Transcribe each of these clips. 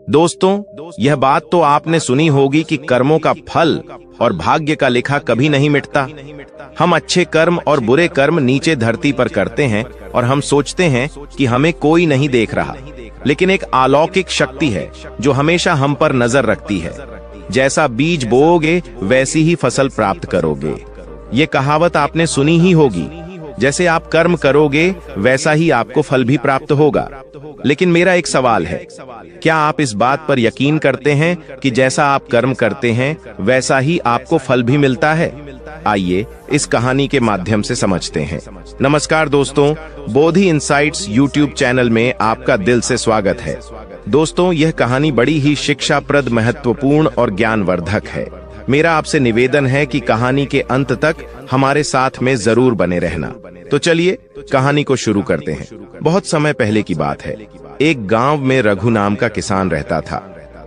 दोस्तों, यह बात तो आपने सुनी होगी कि कर्मों का फल और भाग्य का लिखा कभी नहीं मिटता। हम अच्छे कर्म और बुरे कर्म नीचे धरती पर करते हैं और हम सोचते हैं कि हमें कोई नहीं देख रहा, लेकिन एक अलौकिक शक्ति है जो हमेशा हम पर नजर रखती है। जैसा बीज बोओगे वैसी ही फसल प्राप्त करोगे। ये कहावत आपने सुनी ही होगी। जैसे आप कर्म करोगे वैसा ही आपको फल भी प्राप्त होगा। लेकिन मेरा एक सवाल है, क्या आप इस बात पर यकीन करते हैं कि जैसा आप कर्म करते हैं वैसा ही आपको फल भी मिलता है? आइए इस कहानी के माध्यम से समझते हैं। नमस्कार दोस्तों, बोधि इनसाइट्स यूट्यूब चैनल में आपका दिल से स्वागत है। दोस्तों, यह कहानी बड़ी ही शिक्षाप्रद, महत्वपूर्ण और ज्ञानवर्धक है। मेरा आपसे निवेदन है कि कहानी के अंत तक हमारे साथ में जरूर बने रहना। तो चलिए कहानी को शुरू करते हैं। बहुत समय पहले की बात है। एक गांव में रघु नाम का किसान रहता था।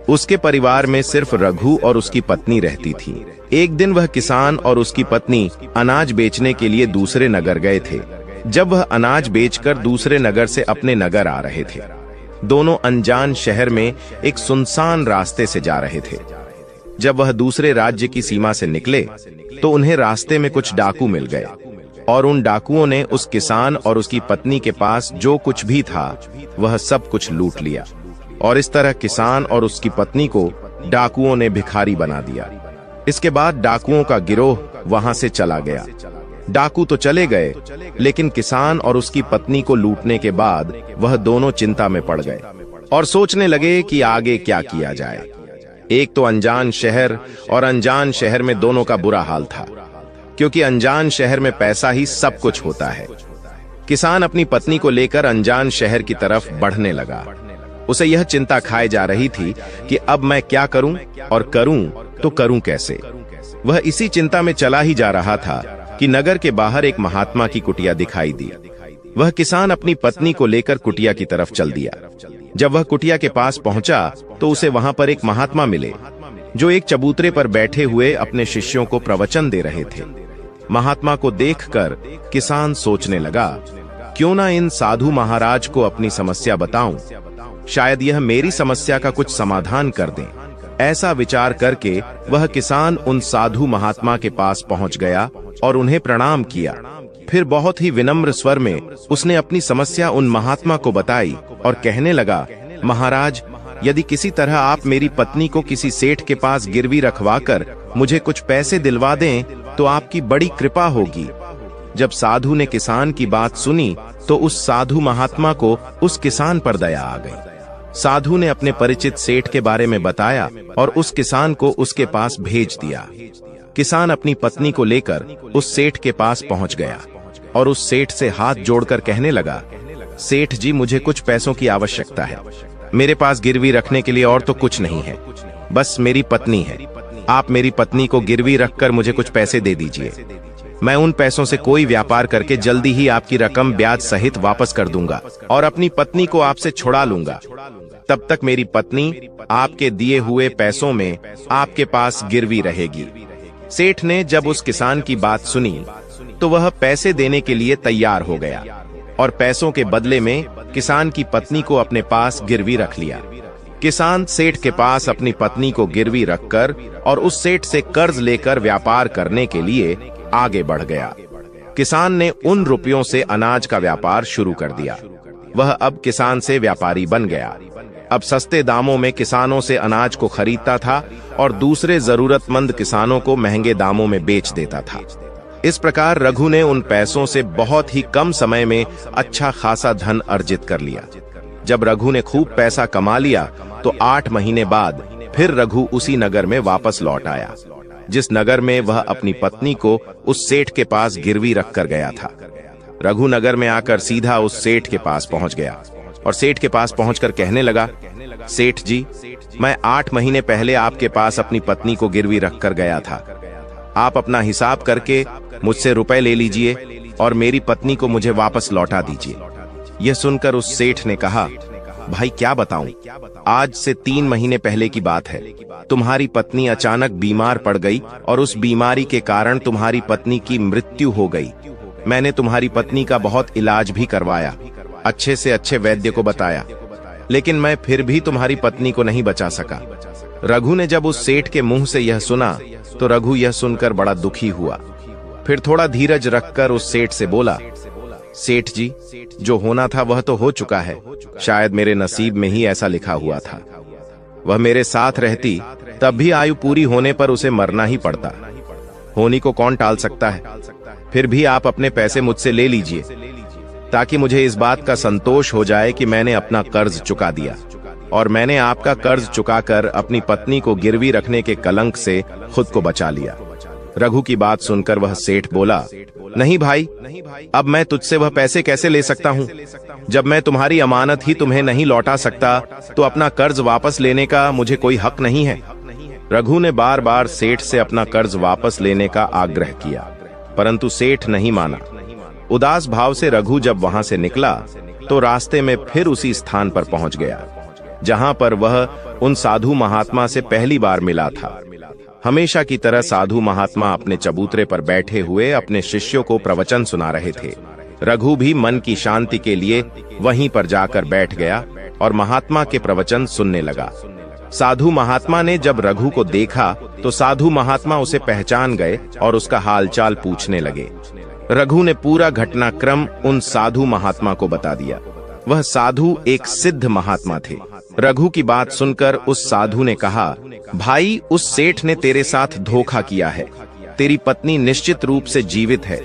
उसके परिवार में सिर्फ रघु और उसकी पत्नी रहती थी। एक दिन वह किसान और उसकी पत्नी अनाज बेचने के लिए दूसरे नगर गए थे। जब वह अनाज बेचकर दूसरे नगर से अपने नगर आ रहे थे, दोनों अनजान शहर में एक सुनसान रास्ते से जा रहे थे। जब वह दूसरे राज्य की सीमा से निकले तो उन्हें रास्ते में कुछ डाकू मिल गए और उन डाकुओं ने उस किसान और उसकी पत्नी के पास जो कुछ भी था वह सब कुछ लूट लिया। और इस तरह किसान और उसकी पत्नी को डाकुओं ने भिखारी बना दिया। इसके बाद डाकुओं का गिरोह वहां से चला गया। डाकू तो चले गए, लेकिन किसान और उसकी पत्नी को लूटने के बाद वह दोनों चिंता में पड़ गए और सोचने लगे कि आगे क्या किया जाए। एक तो अनजान शहर, और अनजान शहर में दोनों का बुरा हाल था, क्योंकि अनजान शहर में पैसा ही सब कुछ होता है। किसान अपनी पत्नी को लेकर अनजान शहर की तरफ बढ़ने लगा। उसे यह चिंता खाए जा रही थी कि अब मैं क्या करूं, और करूं तो करूं कैसे। वह इसी चिंता में चला ही जा रहा था कि नगर के बाहर एक महात्मा की कुटिया दिखाई दी। वह किसान अपनी पत्नी को लेकर कुटिया की तरफ चल दिया। जब वह कुटिया के पास पहुंचा तो उसे वहां पर एक महात्मा मिले, जो एक चबूतरे पर बैठे हुए अपने शिष्यों को प्रवचन दे रहे थे। महात्मा को देखकर किसान सोचने लगा, क्यों ना इन साधु महाराज को अपनी समस्या बताऊं, शायद यह मेरी समस्या का कुछ समाधान कर दें। ऐसा विचार करके वह किसान उन साधु महात्मा के पास पहुंच गया और उन्हें प्रणाम किया। फिर बहुत ही विनम्र स्वर में उसने अपनी समस्या उन महात्मा को बताई और कहने लगा, महाराज, यदि किसी तरह आप मेरी पत्नी को किसी सेठ के पास गिरवी रखवाकर मुझे कुछ पैसे दिलवा दें तो आपकी बड़ी कृपा होगी। जब साधु ने किसान की बात सुनी तो उस साधु महात्मा को उस किसान पर दया आ गई। साधु ने अपने परिचित सेठ के बारे में बताया और उस किसान को उसके पास भेज दिया। किसान अपनी पत्नी को लेकर उस सेठ के पास पहुंच गया और उस सेठ से हाथ जोड़कर कहने लगा, सेठ जी, मुझे कुछ पैसों की आवश्यकता है। मेरे पास गिरवी रखने के लिए और तो कुछ नहीं है, बस मेरी पत्नी है। आप मेरी पत्नी को गिरवी रखकर मुझे कुछ पैसे दे दीजिए। मैं उन पैसों से कोई व्यापार करके जल्दी ही आपकी रकम ब्याज सहित वापस कर दूंगा और अपनी पत्नी को आपसे छुड़ा लूंगा। तब तक मेरी पत्नी आपके दिए हुए पैसों में आपके पास गिरवी रहेगी। सेठ ने जब उस किसान की बात सुनी तो वह पैसे देने के लिए तैयार हो गया और पैसों के बदले में किसान की पत्नी को अपने पास गिरवी रख लिया। किसान सेठ के पास अपनी पत्नी को गिरवी रखकर और उस सेठ से कर्ज लेकर व्यापार करने के लिए आगे बढ़ गया। किसान ने उन रुपयों से अनाज का व्यापार शुरू कर दिया। वह अब किसान से व्यापारी बन गया। अब सस्ते दामों में किसानों से अनाज को खरीदता था और दूसरे जरूरतमंद किसानों को महंगे दामों में बेच देता था। इस प्रकार रघु ने उन पैसों से बहुत ही कम समय में अच्छा खासा धन अर्जित कर लिया। जब रघु ने खूब पैसा कमा लिया तो 8 महीने बाद फिर रघु उसी नगर में वापस लौट आया, जिस नगर में वह अपनी पत्नी को उस सेठ के पास गिरवी रखकर गया था। रघु नगर में आकर सीधा उस सेठ के पास पहुंच गया और सेठ के पास पहुंचकर कहने लगा, सेठ जी, मैं 8 महीने पहले आपके पास अपनी पत्नी को गिरवी रखकर गया था। आप अपना हिसाब करके मुझसे रुपए ले लीजिए और मेरी पत्नी को मुझे वापस लौटा दीजिए। यह सुनकर उस सेठ ने कहा, भाई क्या बताऊं, आज से 3 महीने पहले की बात है। तुम्हारी पत्नी अचानक बीमार पड़ गई और उस बीमारी के कारण तुम्हारी पत्नी की मृत्यु हो गई। मैंने तुम्हारी पत्नी का बहुत इलाज भी करवाया, अच्छे से अच्छे वैद्य को बताया, लेकिन मैं फिर भी तुम्हारी पत्नी को नहीं बचा सका। रघु ने जब उस सेठ के मुंह से यह सुना तो रघु यह सुनकर बड़ा दुखी हुआ। फिर थोड़ा धीरज रखकर उस सेठ से बोला, सेठ जी, जो होना था वह तो हो चुका है। शायद मेरे नसीब में ही ऐसा लिखा हुआ था। वह मेरे साथ रहती तब भी आयु पूरी होने पर उसे मरना ही पड़ता। होनी को कौन टाल सकता है। फिर भी आप अपने पैसे मुझसे ले लीजिए, ताकि मुझे इस बात का संतोष हो जाए कि मैंने अपना कर्ज चुका दिया और मैंने आपका कर्ज चुकाकर अपनी पत्नी को गिरवी रखने के कलंक से खुद को बचा लिया। रघु की बात सुनकर वह सेठ बोला, नहीं भाई, अब मैं तुझसे वह पैसे कैसे ले सकता हूँ। जब मैं तुम्हारी अमानत ही तुम्हें नहीं लौटा सकता तो अपना कर्ज वापस लेने का मुझे कोई हक नहीं है। रघु ने बार बार सेठ से अपना कर्ज वापस लेने का आग्रह किया, परंतु सेठ नहीं माना। उदास भाव से रघु जब वहां से निकला तो रास्ते में फिर उसी स्थान पर पहुंच गया जहां पर वह उन साधु महात्मा से पहली बार मिला था। हमेशा की तरह साधु महात्मा अपने चबूतरे पर बैठे हुए अपने शिष्यों को प्रवचन सुना रहे थे। रघु भी मन की शांति के लिए वहीं पर जाकर बैठ गया और महात्मा के प्रवचन सुनने लगा। साधु महात्मा ने जब रघु को देखा तो साधु महात्मा उसे पहचान गए और उसका हालचाल पूछने लगे। रघु ने पूरा घटनाक्रम उन साधु महात्मा को बता दिया। वह साधु एक सिद्ध महात्मा थे। रघु की बात सुनकर उस साधु ने कहा, भाई, उस सेठ ने तेरे साथ धोखा किया है। तेरी पत्नी निश्चित रूप से जीवित है।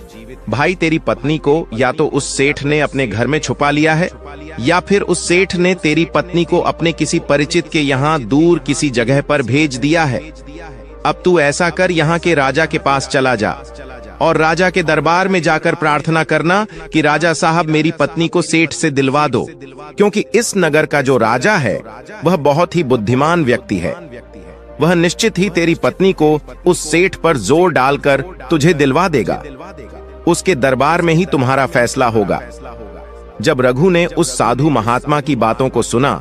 भाई, तेरी पत्नी को या तो उस सेठ ने अपने घर में छुपा लिया है या फिर उस सेठ ने तेरी पत्नी को अपने किसी परिचित के यहाँ दूर किसी जगह पर भेज दिया है। अब तू ऐसा कर, यहाँ के राजा के पास चला जा और राजा के दरबार में जाकर प्रार्थना करना कि राजा साहब मेरी पत्नी को सेठ से दिलवा दो, क्योंकि इस नगर का जो राजा है वह बहुत ही बुद्धिमान व्यक्ति है। वह निश्चित ही तेरी पत्नी को उस सेठ पर जोर डालकर तुझे दिलवा देगा। उसके दरबार में ही तुम्हारा फैसला होगा। जब रघु ने उस साधु महात्मा की बातों को सुना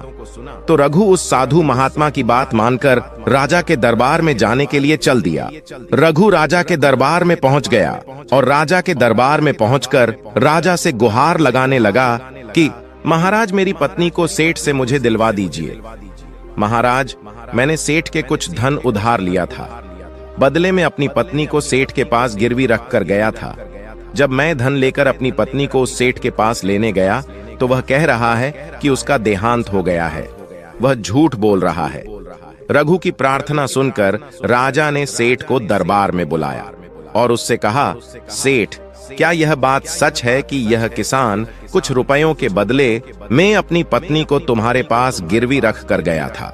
तो रघु उस साधु महात्मा की बात मानकर राजा के दरबार में जाने के लिए चल दिया। रघु राजा के दरबार में पहुंच गया और राजा के दरबार में पहुंचकर राजा से गुहार लगाने लगा कि महाराज, मेरी पत्नी को सेठ से मुझे दिलवा दीजिए। महाराज, मैंने सेठ के कुछ धन उधार लिया था। बदले में अपनी पत्नी को सेठ के पास गिरवी रख कर गया था। जब मैं धन लेकर अपनी पत्नी को उस सेठ के पास लेने गया तो वह कह रहा है कि उसका देहांत हो गया है। वह झूठ बोल रहा है। रघु की प्रार्थना सुनकर राजा ने सेठ को दरबार में बुलाया और उससे कहा, सेठ, क्या यह बात सच है कि यह किसान कुछ रुपयों के बदले में अपनी पत्नी को तुम्हारे पास गिरवी रख कर गया था?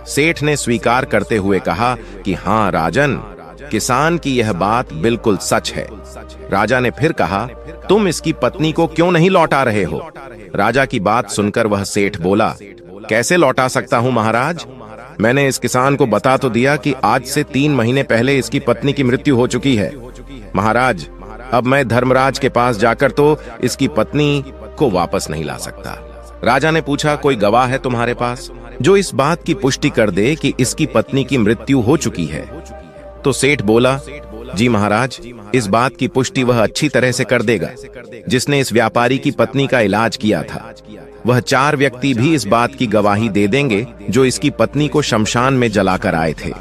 सेठ ने स्वीकार करते हुए कहा कि हाँ राजन, किसान की यह बात बिल्कुल सच है। राजा ने फिर कहा, तुम इसकी पत्नी को क्यों नहीं लौटा रहे हो? राजा की बात सुनकर वह सेठ बोला, कैसे लौटा सकता हूं महाराज? मैंने इस किसान को बता तो दिया कि आज से 3 महीने पहले इसकी पत्नी की मृत्यु हो चुकी है। महाराज, अब मैं धर्मराज के पास जाकर तो इसकी पत्नी को वापस नहीं ला सकता। राजा ने पूछा, कोई गवाह है तुम्हारे पास जो इस बात की पुष्टि कर दे कि इसकी पत्नी की मृत्यु हो चुकी है? तो सेठ बोला, जी महाराज, इस बात की पुष्टि वह अच्छी तरह से कर देगा जिसने इस व्यापारी की पत्नी का इलाज किया था। वह 4 व्यक्ति भी इस बात की गवाही दे देंगे जो इसकी पत्नी को शमशान में जलाकर आए थे।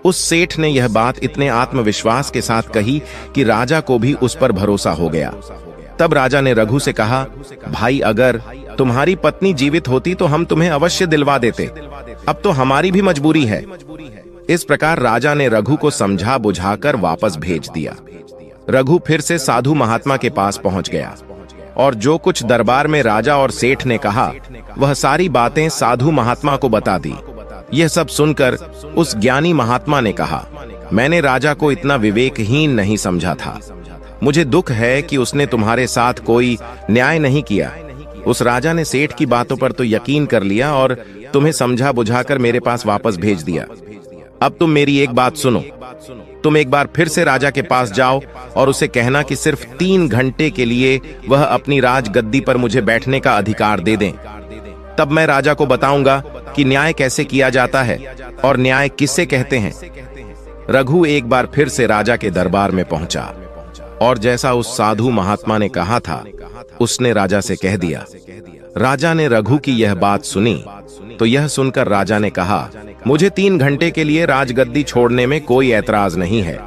उस सेठ ने यह बात इतने आत्मविश्वास के साथ कही कि राजा को भी उस पर भरोसा हो गया। तब राजा ने रघु से कहा, भाई, अगर तुम्हारी पत्नी जीवित होती तो हम तुम्हें अवश्य दिलवा देते। अब तो हमारी भी मजबूरी है। इस प्रकार राजा ने रघु को समझा बुझाकर वापस भेज दिया। रघु फिर से साधु महात्मा के पास पहुंच गया और जो कुछ दरबार में राजा और सेठ ने कहा वह सारी बातें साधु महात्मा को बता दी। यह सब सुनकर उस ज्ञानी महात्मा ने कहा, मैंने राजा को इतना विवेकहीन नहीं समझा था। मुझे दुख है कि उसने तुम्हारे साथ कोई न्याय नहीं किया। उस राजा ने सेठ की बातों पर तो यकीन कर लिया और तुम्हें समझा बुझाकर मेरे पास वापस भेज दिया। अब तुम मेरी एक बात सुनो। तुम एक बार फिर से राजा के पास जाओ और उसे कहना कि सिर्फ 3 घंटे के लिए वह अपनी राजगद्दी पर मुझे बैठने का अधिकार दे दें। तब मैं राजा को बताऊंगा कि न्याय कैसे किया जाता है और न्याय किससे कहते हैं। रघु एक बार फिर से राजा के दरबार में पहुंचा और जैसा उस साधु महात्मा ने कहा था उसने राजा से कह दिया। राजा ने रघु की यह बात सुनी तो यह सुनकर राजा ने कहा, मुझे 3 घंटे के लिए राजगद्दी छोड़ने में कोई ऐतराज नहीं है।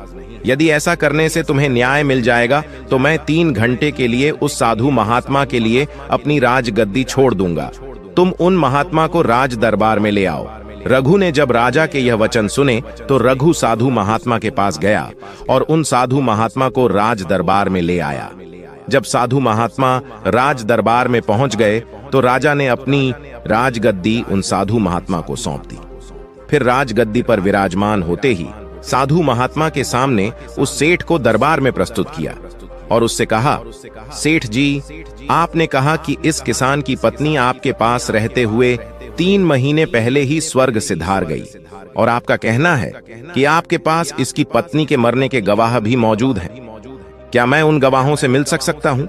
यदि ऐसा करने से तुम्हें न्याय मिल जाएगा तो मैं 3 घंटे के लिए उस साधु महात्मा के लिए अपनी राजगद्दी छोड़ दूंगा। तुम उन महात्मा को राज दरबार में ले आओ। रघु ने जब राजा के यह वचन सुने तो रघु साधु महात्मा के पास गया और उन साधु महात्मा को राज दरबार में ले आया। जब साधु महात्मा राज दरबार में पहुंच गए तो राजा ने अपनी राजगद्दी उन साधु महात्मा को सौंप दी। फिर राजगद्दी पर विराजमान होते ही साधु महात्मा के सामने उस सेठ को दरबार में प्रस्तुत किया और उससे कहा, सेठ जी, आपने कहा कि इस किसान की पत्नी आपके पास रहते हुए 3 महीने पहले ही स्वर्ग सिधार गई और आपका कहना है कि आपके पास इसकी पत्नी के मरने के गवाह भी मौजूद हैं। क्या मैं उन गवाहों से मिल सकता हूं?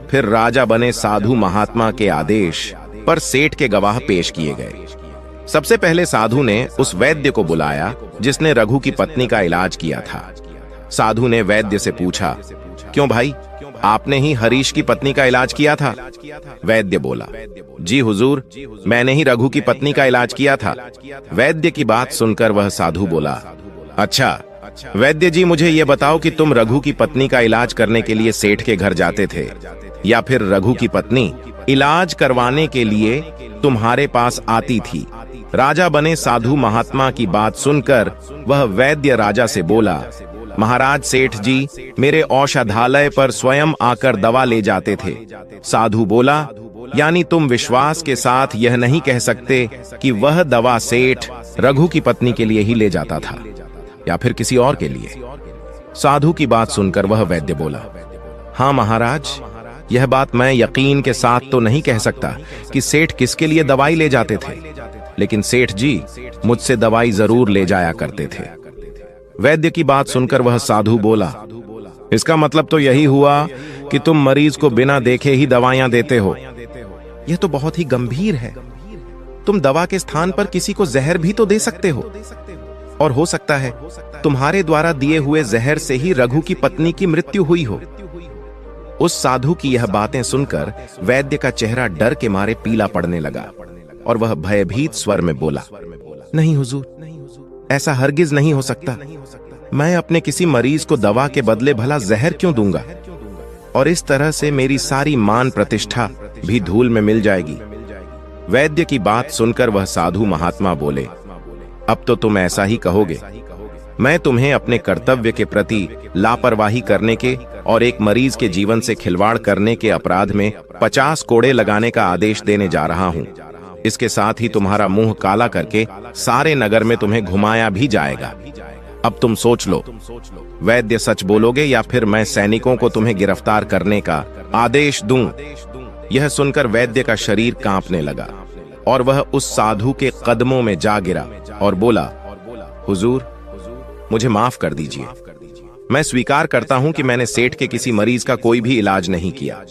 फिर राजा बने साधु महात्मा के आदेश पर सेठ के गवाह पेश किए गए। सबसे पहले साधु ने उस वैद्य को बुलाया जिसने रघु की पत्नी का इलाज किया था। साधु ने वैद्य से पूछा, क्यों भाई, आपने ही हरीश की पत्नी का इलाज किया था? वैद्य बोला, जी हुजूर, मैंने ही रघु की पत्नी का इलाज किया था। वैद्य की बात सुनकर वह साधु बोला, अच्छा वैद्य जी, मुझे यह बताओ कि तुम रघु की पत्नी का इलाज करने के लिए सेठ के घर जाते थे या फिर रघु की पत्नी इलाज करवाने के लिए तुम्हारे पास आती थी? राजा बने साधु महात्मा की बात सुनकर वह वैद्य राजा से बोला, महाराज सेठ जी मेरे औषधालय पर स्वयं आकर दवा ले जाते थे। साधु बोला, यानी तुम विश्वास के साथ यह नहीं कह सकते कि वह दवा सेठ रघु की पत्नी के लिए ही ले जाता था या फिर किसी और के लिए? साधु की बात सुनकर वह वैद्य बोला, हाँ महाराज, यह बात मैं यकीन के साथ तो नहीं कह सकता कि सेठ किसके लिए दवाई ले जाते थे, लेकिन सेठ जी मुझसे दवाई जरूर ले जाया करते थे। वैद्य की बात सुनकर वह साधु बोला, इसका मतलब तो यही हुआ कि तुम मरीज को बिना देखे ही दवाइयां देते हो। यह तो बहुत ही गंभीर है। तुम दवा के स्थान पर किसी को जहर भी तो दे सकते हो, और हो सकता है तुम्हारे द्वारा दिए हुए जहर से ही रघु की पत्नी की मृत्यु हुई हो। उस साधु की यह बातें सुनकर वैद्य का चेहरा डर के मारे पीला पड़ने लगा और वह भयभीत स्वर में बोला, नहीं हुजूर, ऐसा हरगिज नहीं हो सकता। मैं अपने किसी मरीज को दवा के बदले भला जहर क्यों दूंगा? और इस तरह से मेरी सारी मान प्रतिष्ठा भी धूल में मिल जाएगी। वैद्य की बात सुनकर वह साधु महात्मा बोले, अब तो तुम ऐसा ही कहोगे। मैं तुम्हें अपने कर्तव्य के प्रति लापरवाही करने के और एक मरीज के जीवन से खिलवाड़ करने के अपराध में 50 कोड़े लगाने का आदेश देने जा रहा हूं। इसके साथ ही तुम्हारा मुंह काला करके सारे नगर में तुम्हें घुमाया भी जाएगा। अब तुम सोच लो, वैद्य सच बोलोगे या फिर मैं सैनिकों को तुम्हें गिरफ्तार करने का आदेश दूं? यह सुनकर वैद्य का शरीर कांपने लगा और वह उस साधु के कदमों में जा गिरा और बोला, हुजूर, मुझे माफ कर दीजिए। मैं स्वीकार करता हूं कि मैंने सेठ के किसी मरीज का कोई भी इलाज नहीं किया।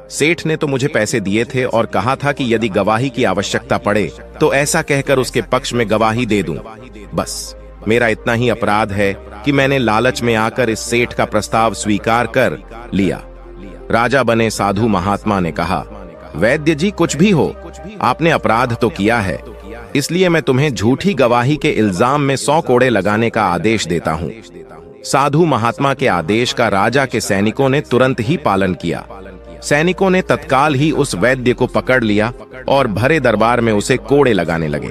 सेठ ने तो मुझे पैसे दिए थे और कहा था कि यदि गवाही की आवश्यकता पड़े तो ऐसा कहकर उसके पक्ष में गवाही दे दूं। बस मेरा इतना ही अपराध है कि मैंने लालच में आकर इस सेठ का प्रस्ताव स्वीकार कर लिया। राजा बने साधु महात्मा ने कहा, वैद्य जी, कुछ भी हो, आपने अपराध तो किया है, इसलिए मैं तुम्हें झूठी गवाही के इल्जाम में 100 कोड़े लगाने का आदेश देता हूं। साधु महात्मा के आदेश का राजा के सैनिकों ने तुरंत ही पालन किया। सैनिकों ने तत्काल ही उस वैद्य को पकड़ लिया और भरे दरबार में उसे कोड़े लगाने लगे।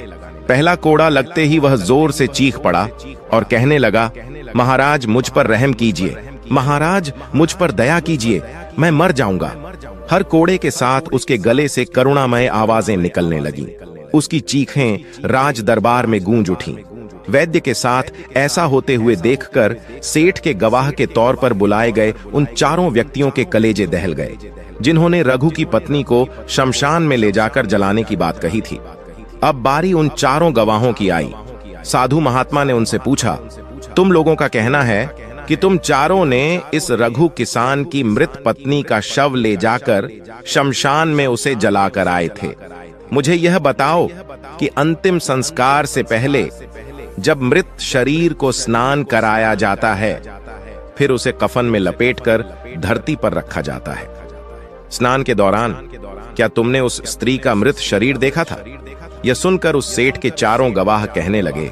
पहला कोड़ा लगते ही वह जोर से चीख पड़ा और कहने लगा, महाराज मुझ पर रहम कीजिए, महाराज मुझ पर दया कीजिए, मैं मर जाऊंगा। हर कोड़े के साथ उसके गले से करुणामय आवाजें निकलने लगीं। उसकी चीखें राज दरबार में गूंज उठीं। वैद्य के साथ ऐसा होते हुए देखकर सेठ के गवाह के तौर पर बुलाए गए उन 4 व्यक्तियों के कलेजे दहल गए, जिन्होंने रघु की पत्नी को शमशान में ले जाकर जलाने की बात कही थी। अब बारी उन 4 गवाहों की आई। साधु महात्मा ने उनसे पूछा, तुम लोगों का कहना है कि तुम 4 ने इस रघु किसान की मृत पत्नी का शव ले जाकर शमशान में उसे जलाकर आए थे। मुझे यह बताओ कि अंतिम संस्कार से पहले जब मृत शरीर को स्नान कराया जाता है फिर उसे कफन में लपेटकर धरती पर रखा जाता है। स्नान के दौरान क्या तुमने उस स्त्री का मृत शरीर देखा था? यह सुनकर उस सेठ के चारों गवाह कहने लगे,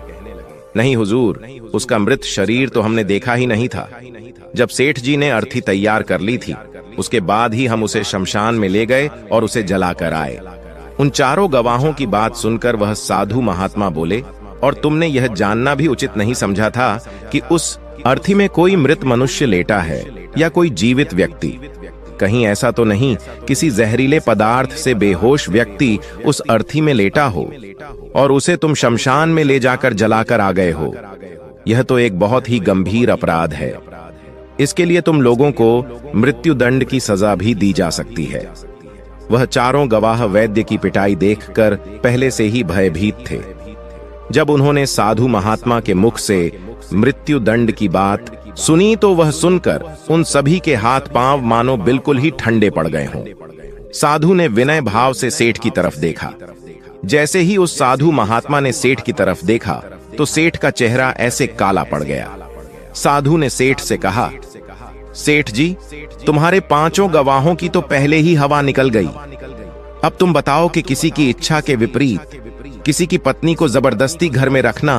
नहीं हुजूर, उसका मृत शरीर तो हमने देखा ही नहीं था। जब सेठ जी ने अर्थी तैयार कर ली थी, उसके बाद ही हम उसे शमशान में ले गए और उसे जलाकर आए। उन चारों गवाहों की बात सुनकर वह साधु महात्मा बोले, और तुमने यह जानना भी उचित नहीं समझा था कि उस अर्थी में कोई मृत मनुष्य लेटा है या कोई जीवित व्यक्ति? कहीं ऐसा तो नहीं किसी जहरीले पदार्थ से बेहोश व्यक्ति उस अर्थी में लेटा हो और उसे तुम शमशान में ले जाकर जलाकर आ गए हो? यह तो एक बहुत ही गंभीर अपराध है। इसके लिए तुम लोगों को मृत्युदंड की सजा भी दी जा सकती है। वह चारों गवाह वैद्य की पिटाई देखकर पहले से ही भयभीत थे। जब उन्होंने साधु महात्मा के मुख से मृत्युदंड की बात सुनी तो वह सुनकर उन सभी के हाथ पांव मानो बिल्कुल ही ठंडे पड़ गए हों। साधु ने विनय भाव से सेठ की तरफ देखा। जैसे ही उस साधु महात्मा ने सेठ की तरफ देखा तो सेठ का चेहरा ऐसे काला पड़ गया। साधु ने सेठ से कहा, सेठ जी, तुम्हारे पांचों गवाहों की तो पहले ही हवा निकल गई। अब तुम बताओ कि किसी की इच्छा के विपरीत किसी की पत्नी को जबरदस्ती घर में रखना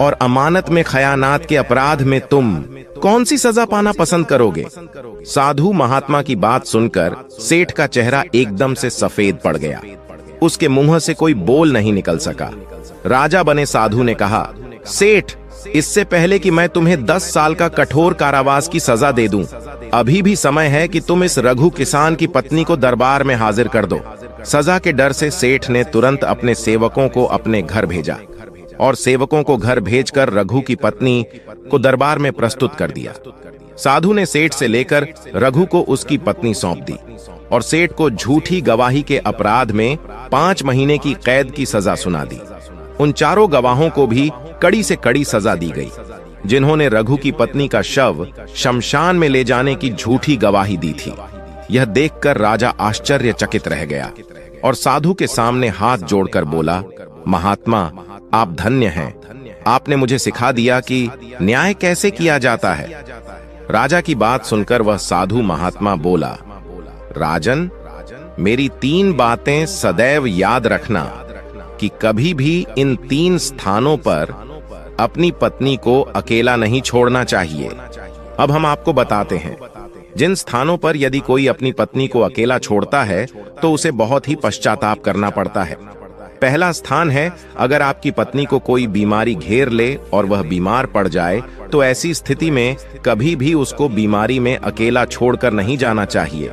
और अमानत में खयानात के अपराध में तुम कौन सी सजा पाना पसंद करोगे? साधु महात्मा की बात सुनकर सेठ का चेहरा एकदम से सफेद पड़ गया। उसके मुंह से कोई बोल नहीं निकल सका। राजा बने साधु ने कहा, सेठ, इससे पहले कि मैं तुम्हें 10 साल का कठोर कारावास की सजा दे दूं, अभी भी समय है कि तुम इस रघु किसान की पत्नी को दरबार में हाजिर कर दो। सजा के डर से सेठ ने तुरंत अपने सेवकों को अपने घर भेजा और सेवकों को घर भेजकर रघु की पत्नी को दरबार में प्रस्तुत कर दिया। साधु ने सेठ से लेकर रघु को उसकी पत्नी सौंप दी और सेठ को झूठी गवाही के अपराध में 5 महीने की कैद की सजा सुना दी। उन चारों गवाहों को भी कड़ी से कड़ी सजा दी गई, जिन्होंने रघु की पत्नी का शव शमशान में ले जाने की झूठी गवाही दी थी। यह देखकर राजा आश्चर्यचकित रह गया और साधु के सामने हाथ जोड़कर बोला, महात्मा, आप धन्य हैं। आपने मुझे सिखा दिया कि न्याय कैसे किया जाता है। राजा की बात सुनकर वह साधु महात्मा बोला, राजन, मेरी 3 बातें सदैव याद रखना कि कभी भी इन 3 स्थानों पर अपनी पत्नी को अकेला नहीं छोड़ना चाहिए। अब हम आपको बताते हैं। जिन स्थानों पर यदि कोई अपनी पत्नी को अकेला छोड़ता है तो उसे बहुत ही पश्चाताप करना पड़ता है। पहला स्थान है, अगर आपकी पत्नी को कोई बीमारी घेर ले और वह बीमार पड़ जाए तो ऐसी स्थिति में कभी भी उसको बीमारी में अकेला छोड़कर नहीं जाना चाहिए,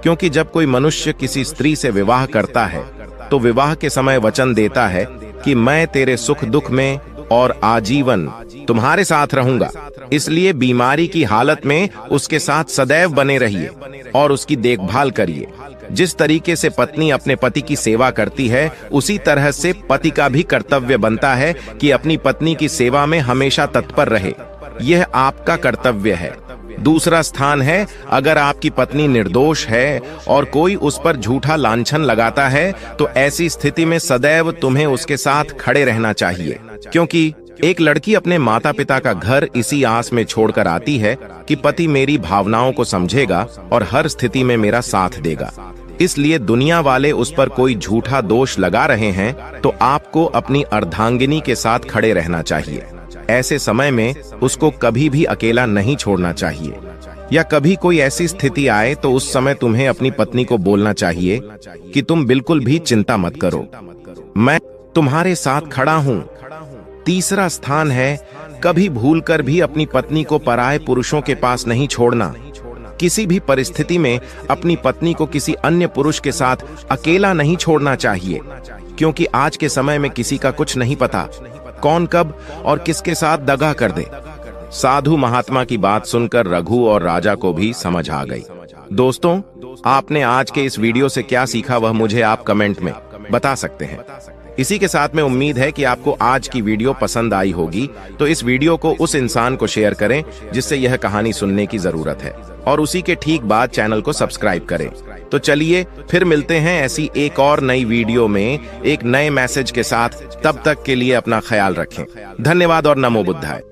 क्योंकि जब कोई मनुष्य किसी स्त्री से विवाह करता है तो विवाह के समय वचन देता है कि मैं तेरे सुख दुख में और आजीवन तुम्हारे साथ रहूंगा। इसलिए बीमारी की हालत में उसके साथ सदैव बने रहिए और उसकी देखभाल करिए। जिस तरीके से पत्नी अपने पति की सेवा करती है, उसी तरह से पति का भी कर्तव्य बनता है कि अपनी पत्नी की सेवा में हमेशा तत्पर रहे। यह आपका कर्तव्य है। दूसरा स्थान है, अगर आपकी पत्नी निर्दोष है और कोई उस पर झूठा लांछन लगाता है तो ऐसी स्थिति में सदैव तुम्हें उसके साथ खड़े रहना चाहिए, क्योंकि एक लड़की अपने माता पिता का घर इसी आस में छोड़कर आती है कि पति मेरी भावनाओं को समझेगा और हर स्थिति में मेरा साथ देगा। इसलिए दुनिया वाले उस पर कोई झूठा दोष लगा रहे हैं तो आपको अपनी अर्धांगिनी के साथ खड़े रहना चाहिए। ऐसे समय में उसको कभी भी अकेला नहीं छोड़ना चाहिए, या कभी कोई ऐसी स्थिति आए तो उस समय तुम्हें अपनी पत्नी को बोलना चाहिए कि तुम बिल्कुल भी चिंता मत करो, मैं तुम्हारे साथ खड़ा हूं। तीसरा स्थान है, कभी भूलकर भी अपनी पत्नी को पराये पुरुषों के पास नहीं छोड़ना। किसी भी परिस्थिति में अपनी पत्नी को किसी अन्य पुरुष के साथ अकेला नहीं छोड़ना चाहिए, क्योंकि आज के समय में किसी का कुछ नहीं पता, कौन कब और किसके साथ दगा कर दे। साधु महात्मा की बात सुनकर रघु और राजा को भी समझ आ गई। दोस्तों, आपने आज के इस वीडियो से क्या सीखा वह मुझे आप कमेंट में बता सकते हैं। इसी के साथ में उम्मीद है कि आपको आज की वीडियो पसंद आई होगी, तो इस वीडियो को उस इंसान को शेयर करें जिससे यह कहानी सुनने की जरूरत है, और उसी के ठीक बाद चैनल को सब्सक्राइब करें। तो चलिए फिर मिलते हैं ऐसी एक और नई वीडियो में एक नए मैसेज के साथ। तब तक के लिए अपना ख्याल रखें। धन्यवाद और नमो बुद्धाय।